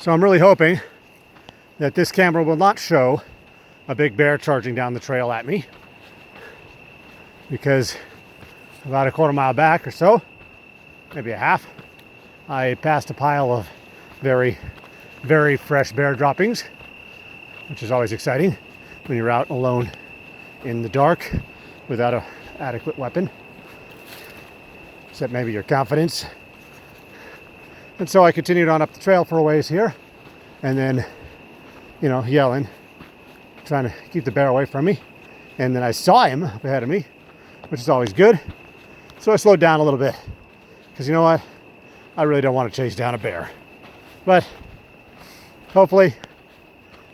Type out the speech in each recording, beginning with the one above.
So I'm really hoping that this camera will not show a big bear charging down the trail at me, because about a quarter-mile back or so, maybe a half, I passed a pile of very, very fresh bear droppings, which is always exciting when you're out alone in the dark without an adequate weapon, except maybe your confidence. And so I continued on up the trail for a ways here, and then, you know, yelling, trying to keep the bear away from me. And then I saw him up ahead of me, which is always good. So I slowed down a little bit, because you know what? I really don't want to chase down a bear. But hopefully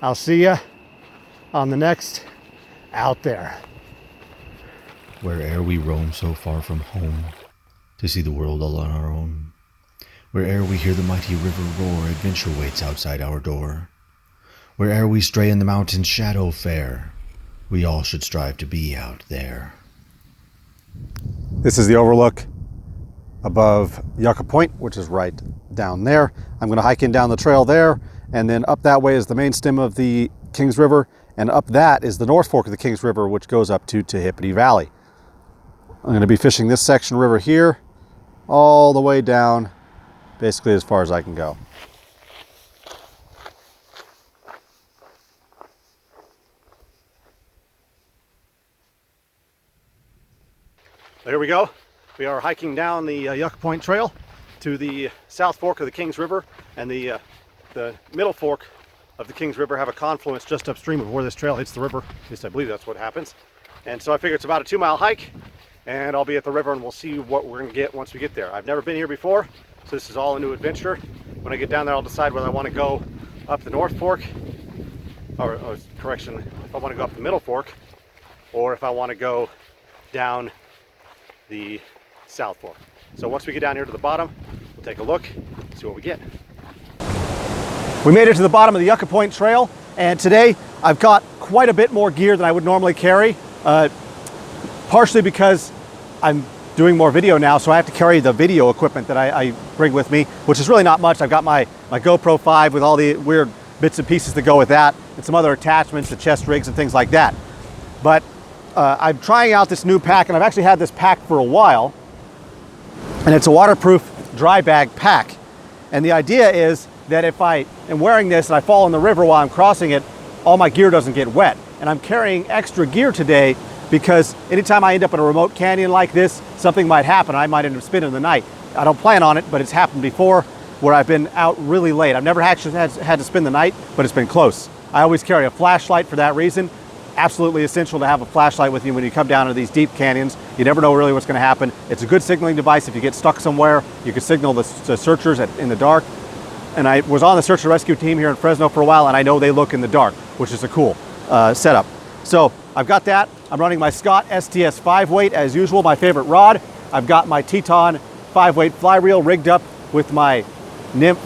I'll see ya on the next Out There. Where'er we roam so far from home, to see the world all on our own. Where'er we hear the mighty river roar, adventure waits outside our door. Where'er we stray in the mountain's shadow fair, we all should strive to be out there. This is the overlook above Yucca Point, which is right down there. I'm going to hike in down the trail there, and then up that way is the main stem of the Kings River, and up that is the North Fork of the Kings River, which goes up to Tehipite Valley. I'm going to be fishing this section river here all the way down, basically as far as I can go. There we go. We are hiking down the Yucca Point Trail to the South Fork of the Kings River, and the Middle Fork of the Kings River have a confluence just upstream of where this trail hits the river. At least I believe that's what happens. And so I figure it's about a 2-mile hike, and I'll be at the river and we'll see what we're going to get once we get there. I've never been here before, so this is all a new adventure. When I get down there, I'll decide whether I want to go up the North Fork, or correction, if I want to go up the Middle Fork, or if I want to go down the South Fork. So once we get down here to the bottom, we'll take a look, see what we get. We made it to the bottom of the Yucca Point Trail, and today I've got quite a bit more gear than I would normally carry, partially because I'm doing more video now, so I have to carry the video equipment that I bring with me, which is really not much. I've got my GoPro 5 with all the weird bits and pieces that go with that, and some other attachments, the chest rigs and things like that. But I'm trying out this new pack, and I've actually had this pack for a while, and it's a waterproof dry bag pack. And the idea is that if I am wearing this and I fall in the river while I'm crossing it, all my gear doesn't get wet. And I'm carrying extra gear today because anytime I end up in a remote canyon like this, something might happen. I might end up spending the night. I don't plan on it, but it's happened before where I've been out really late. I've never actually had to spend the night, but it's been close. I always carry a flashlight for that reason. Absolutely essential to have a flashlight with you when you come down into these deep canyons. You never know really what's going to happen. It's a good signaling device. If you get stuck somewhere, you can signal the searchers in the dark. And I was on the search and rescue team here in Fresno for a while, and I know they look in the dark, which is a cool setup. So I've got that. I'm running my Scott STS 5-weight as usual, my favorite rod. I've got my Teton 5-weight fly reel rigged up with my nymph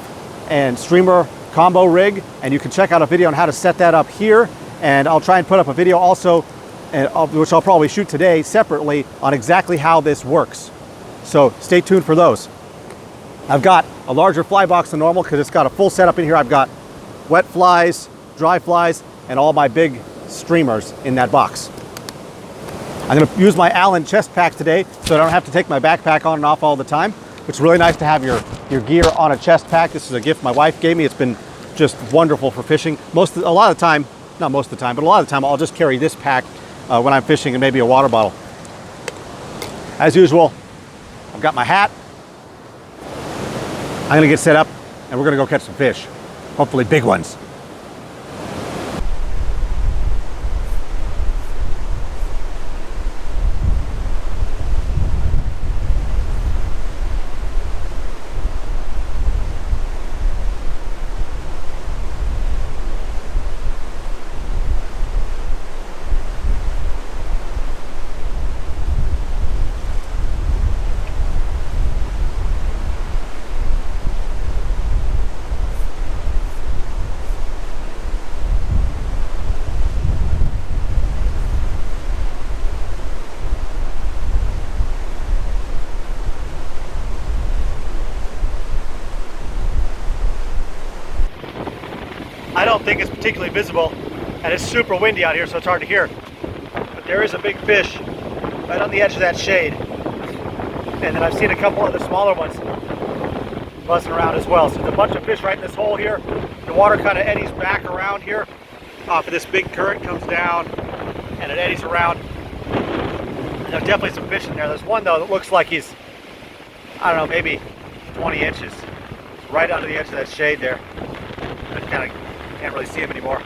and streamer combo rig, and you can check out a video on how to set that up here. And I'll try and put up a video also, which I'll probably shoot today separately, on exactly how this works. So stay tuned for those. I've got a larger fly box than normal because it's got a full setup in here. I've got wet flies, dry flies, and all my big streamers in that box. I'm going to use my Allen chest pack today so I don't have to take my backpack on and off all the time. It's really nice to have your gear on a chest pack. This is a gift my wife gave me. It's been just wonderful for fishing. Not most of the time, but a lot of the time I'll just carry this pack when I'm fishing, and maybe a water bottle. As usual, I've got my hat. I'm gonna get set up and we're gonna go catch some fish. Hopefully big ones. don't think it's particularly visible, and it's super windy out here, so it's hard to hear. But there is a big fish right on the edge of that shade. And then I've seen a couple other smaller ones buzzing around as well. So there's a bunch of fish right in this hole here. The water kind of eddies back around here off of this big current, comes down and it eddies around. And there's definitely some fish in there. There's one though that looks like he's, I don't know, maybe 20 inches. It's right under the edge of that shade there. I kind of can't really see him anymore.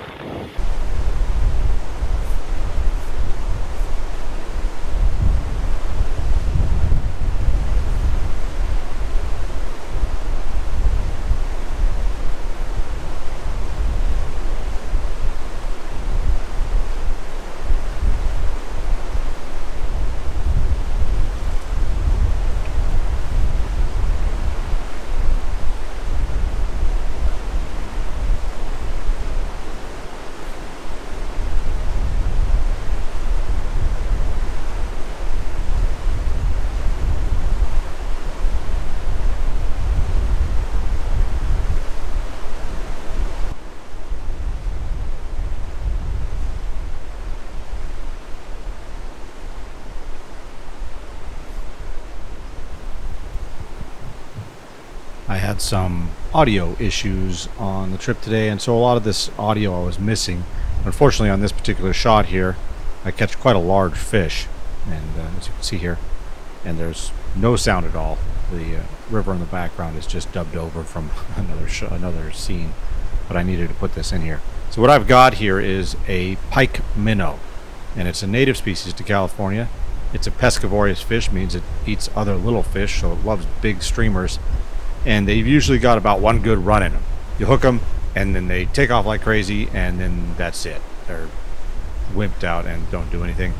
I had some audio issues on the trip today, and so a lot of this audio I was missing. Unfortunately, on this particular shot here, I catch quite a large fish, and as you can see here, and there's no sound at all. The river in the background is just dubbed over from another scene, but I needed to put this in here. So what I've got here is a pike minnow, and it's a native species to California. It's a pescivorous fish, means it eats other little fish, so it loves big streamers. And they've usually got about one good run in them. You hook them, and then they take off like crazy, and then that's it. They're wimped out and don't do anything.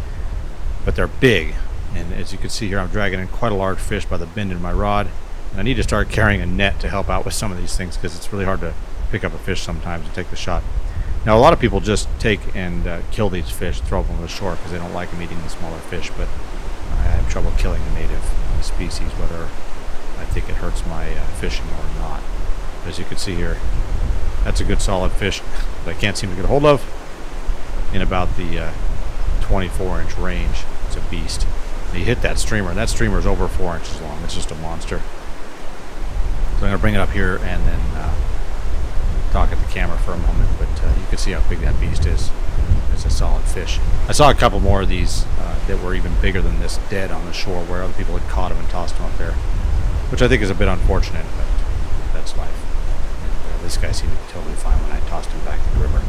But they're big, and as you can see here, I'm dragging in quite a large fish by the bend in my rod. And I need to start carrying a net to help out with some of these things, because it's really hard to pick up a fish sometimes and take the shot. Now, a lot of people just take and kill these fish, throw them on the shore, because they don't like them eating the smaller fish. But I have trouble killing the native species, whether I think it hurts my fishing or not. As you can see here, that's a good solid fish that I can't seem to get a hold of in about the 24-inch range. It's a beast. And you hit that streamer, and that streamer is over 4 inches long. It's just a monster. So I'm going to bring it up here and then talk at the camera for a moment, but you can see how big that beast is. It's a solid fish. I saw a couple more of these that were even bigger than this dead on the shore, where other people had caught them and tossed them up there, which I think is a bit unfortunate, but that's life. And, this guy seemed to be totally fine when I tossed him back in the river.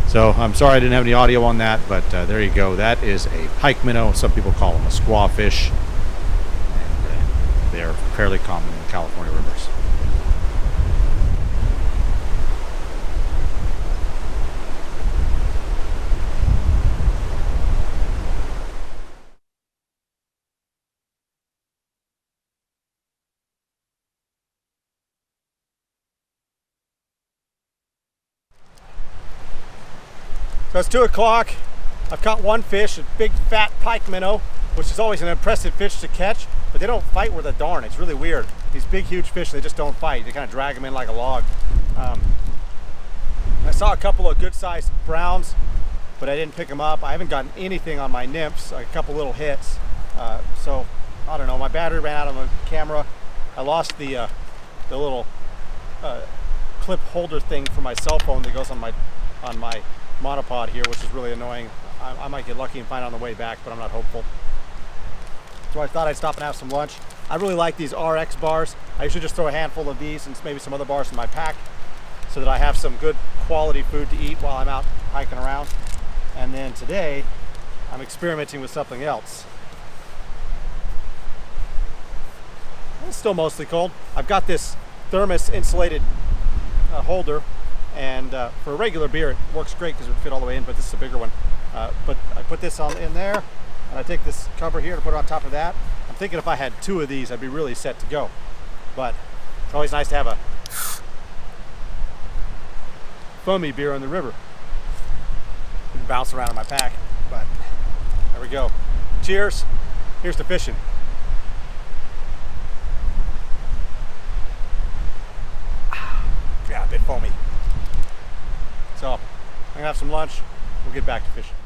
So I'm sorry I didn't have any audio on that, but there you go. That is a pike minnow. Some people call them a squaw fish, and they are fairly common in California rivers. So it's 2 o'clock. I've caught one fish, a big fat pike minnow, which is always an impressive fish to catch, but they don't fight worth a darn. It's really weird. These big, huge fish, they just don't fight. They kind of drag them in like a log. I saw a couple of good-sized browns, but I didn't pick them up. I haven't gotten anything on my nymphs, a couple little hits. So I don't know, my battery ran out on the camera. I lost the little clip holder thing for my cell phone that goes on my monopod here, which is really annoying. I might get lucky and find it on the way back, but I'm not hopeful. So I thought I'd stop and have some lunch. I really like these RX bars. I usually just throw a handful of these and maybe some other bars in my pack so that I have some good quality food to eat while I'm out hiking around. And then today, I'm experimenting with something else. It's still mostly cold. I've got this thermos insulated holder, and for a regular beer it works great because it would fit all the way in, but this is a bigger one. But I put this on in there, and I take this cover here and put it on top of that. I'm thinking if I had 2 of these, I'd be really set to go. But it's always nice to have a foamy beer on the river. It can bounce around in my pack, but there we go. Cheers. Here's to fishing. Yeah, a bit foamy. So gonna have some lunch. We'll get back to fishing.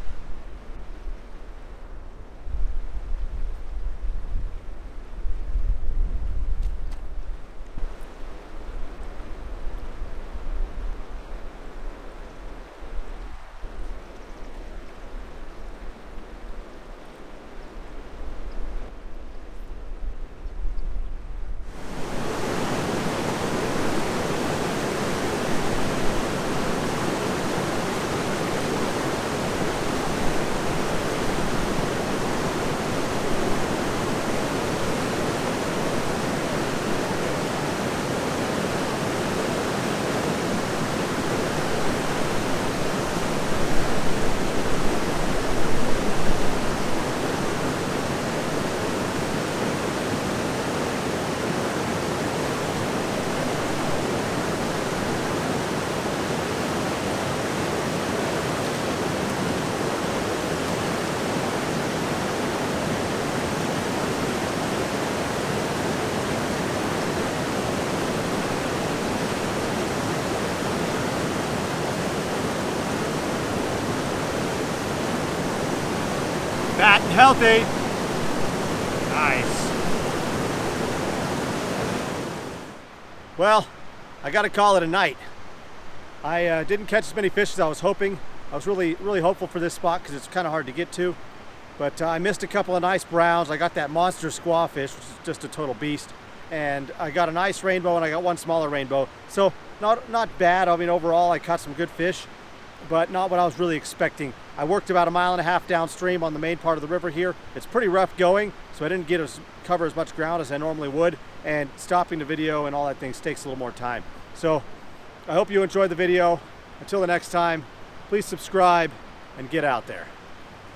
Fat and healthy. Nice. Well, I gotta call it a night. I didn't catch as many fish as I was hoping. I was really hopeful for this spot because it's kind of hard to get to. But I missed a couple of nice browns. I got that monster squawfish, which is just a total beast. And I got a nice rainbow and I got one smaller rainbow. So not bad. I mean, overall I caught some good fish, but not what I was really expecting. I worked about 1.5 miles downstream on the main part of the river here. It's pretty rough going, so I didn't cover as much ground as I normally would, and stopping the video and all that things takes a little more time. So I hope you enjoyed the video. Until the next time, please subscribe and get out there.